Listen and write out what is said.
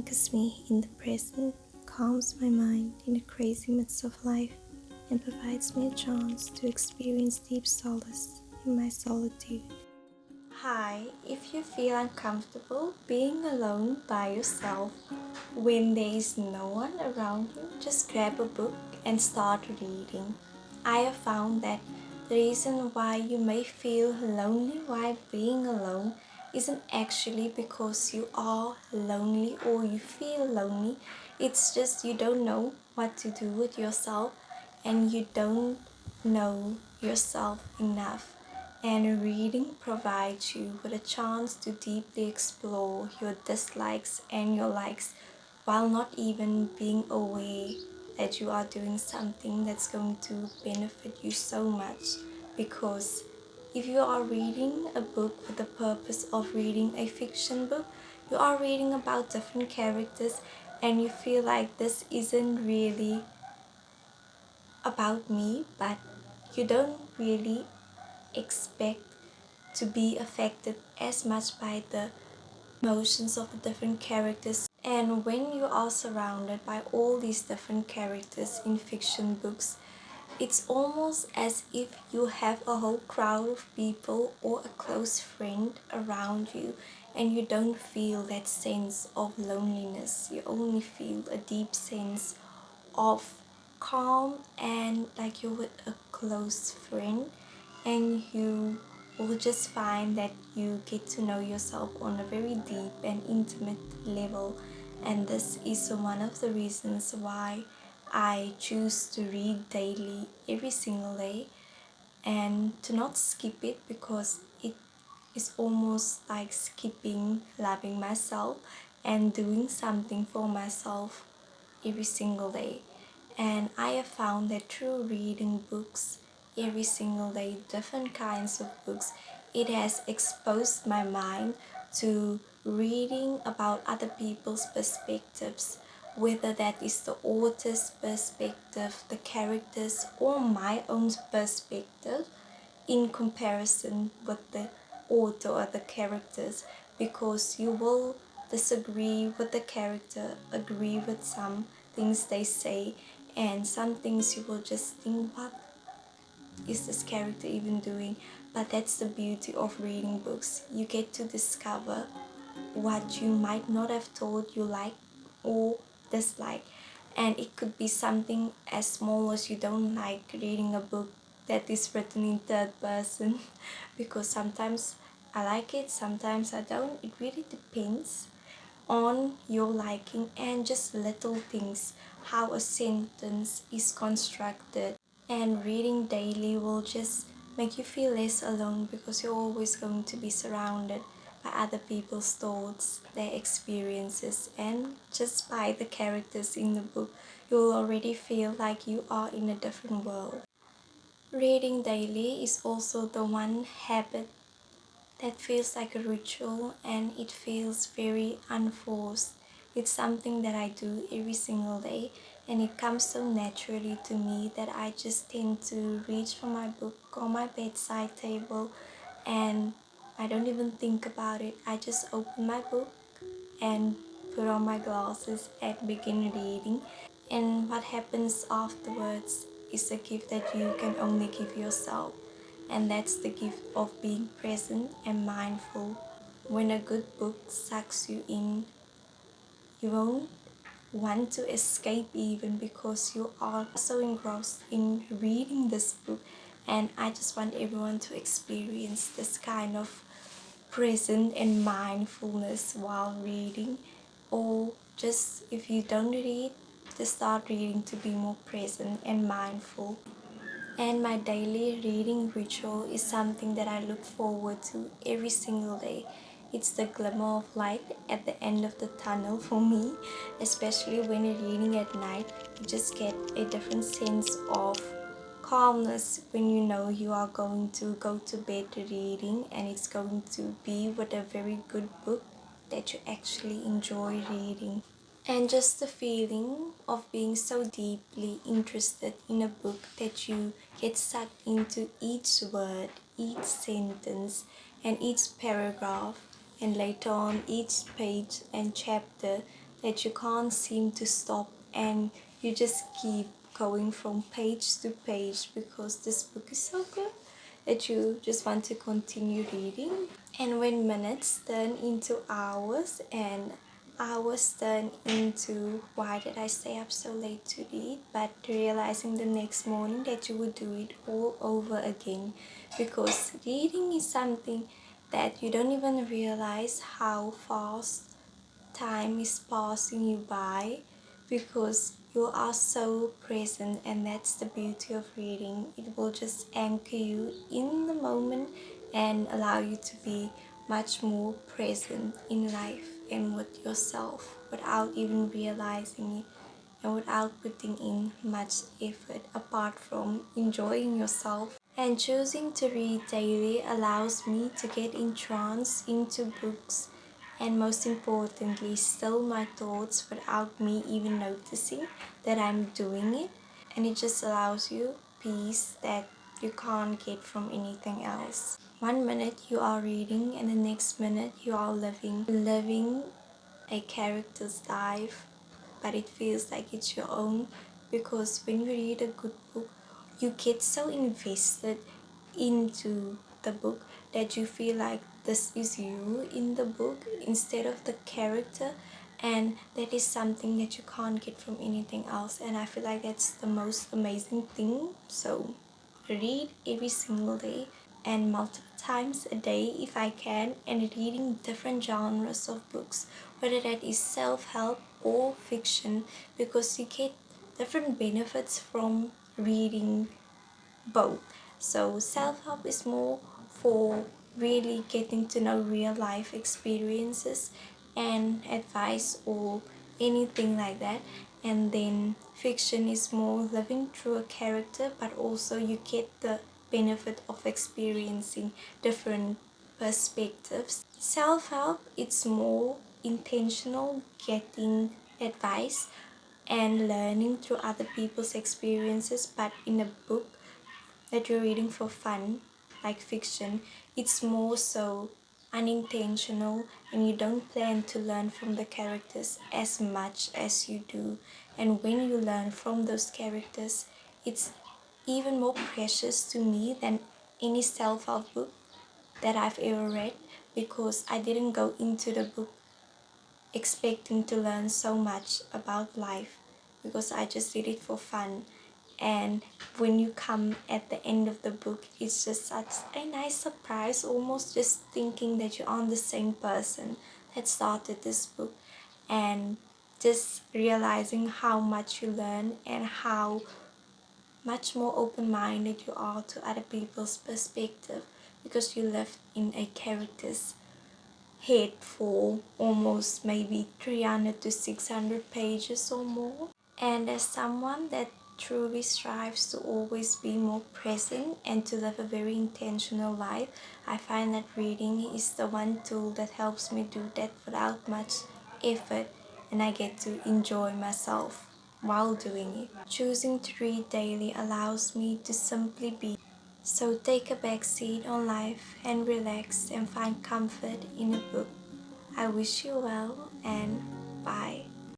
anchors me in the present, calms my mind in the crazy midst of life, and provides me a chance to experience deep solace in my solitude. Hi, if you feel uncomfortable being alone by yourself when there is no one around you, just grab a book and start reading. I have found that the reason why you may feel lonely while being alone isn't actually because you are lonely or you feel lonely. It's just you don't know what to do with yourself and you don't know yourself enough. And reading provides you with a chance to deeply explore your dislikes and your likes while not even being aware that you are doing something that's going to benefit you so much. Because if you are reading a book for the purpose of reading a fiction book, you are reading about different characters and you feel like this isn't really about me, but you don't really expect to be affected as much by the emotions of the different characters. And when you are surrounded by all these different characters in fiction books, it's almost as if you have a whole crowd of people or a close friend around you, and you don't feel that sense of loneliness. You only feel a deep sense of calm and like you're with a close friend, and you will just find that you get to know yourself on a very deep and intimate level. And this is one of the reasons why I choose to read daily every single day and to not skip it, because it is almost like skipping loving myself and doing something for myself every single day. And I have found that through reading books every single day, different kinds of books, it has exposed my mind to reading about other people's perspectives, whether that is the author's perspective, the characters, or my own perspective in comparison with the author or the characters, because you will disagree with the character, agree with some things they say, and some things you will just think, what is this character even doing? But that's the beauty of reading books. You get to discover what you might not have thought you like or dislike. And it could be something as small as you don't like reading a book that is written in third person because sometimes I like it, sometimes I don't. It really depends on your liking and just little things, how a sentence is constructed. And reading daily will just make you feel less alone because you're always going to be surrounded by other people's thoughts, their experiences, and just by the characters in the book, you'll already feel like you are in a different world. Reading daily is also the one habit that feels like a ritual and it feels very unforced. It's something that I do every single day and it comes so naturally to me that I just tend to reach for my book on my bedside table and I don't even think about it. I just open my book and put on my glasses and begin reading. And what happens afterwards is a gift that you can only give yourself. And that's the gift of being present and mindful. When a good book sucks you in, you won't want to escape even because you are so engrossed in reading this book. And I just want everyone to experience this kind of present and mindfulness while reading, or just if you don't read, just start reading to be more present and mindful. And my daily reading ritual is something that I look forward to every single day. It's the glimmer of light at the end of the tunnel for me, especially when you're reading at night. You just get a different sense of calmness when you know you are going to go to bed reading and it's going to be with a very good book that you actually enjoy reading. And just the feeling of being so deeply interested in a book that you get sucked into each word, each sentence, and each paragraph, and later on each page and chapter, that you can't seem to stop, and you just keep going from page to page because this book is so good that you just want to continue reading. And when minutes turn into hours and hours turn into why did I stay up so late to read, but realizing the next morning that you would do it all over again, because reading is something that you don't even realize how fast time is passing you by, because you are so present, and that's the beauty of reading. It will just anchor you in the moment and allow you to be much more present in life and with yourself without even realizing it and without putting in much effort apart from enjoying yourself. And choosing to read daily allows me to get entranced into books and, most importantly, still my thoughts without me even noticing that I'm doing it. And it just allows you peace that you can't get from anything else. One minute you are reading and the next minute you are living a character's life, but it feels like it's your own, because when you read a good book, you get so invested into the book that you feel like this is you in the book instead of the character, and that is something that you can't get from anything else, and I feel like that's the most amazing thing. So read every single day and multiple times a day if I can, and reading different genres of books, whether that is self-help or fiction, because you get different benefits from reading both. So self-help is more for really getting to know real life experiences and advice or anything like that, and then fiction is more living through a character, but also you get the benefit of experiencing different perspectives. Self-help, it's more intentional, getting advice and learning through other people's experiences, but in a book that you're reading for fun, like fiction, it's more so unintentional, and you don't plan to learn from the characters as much as you do. And when you learn from those characters, it's even more precious to me than any self-help book that I've ever read, because I didn't go into the book expecting to learn so much about life, because I just did it for fun. And when you come at the end of the book, it's just such a nice surprise, almost just thinking that you are the same person that started this book, and just realizing how much you learn and how much more open-minded you are to other people's perspective, because you lived in a character's head for almost maybe 300 to 600 pages or more. And as someone that truly strives to always be more present and to live a very intentional life, I find that reading is the one tool that helps me do that without much effort, and I get to enjoy myself while doing it. Choosing to read daily allows me to simply be. So take a back seat on life and relax and find comfort in a book. I wish you well, and bye.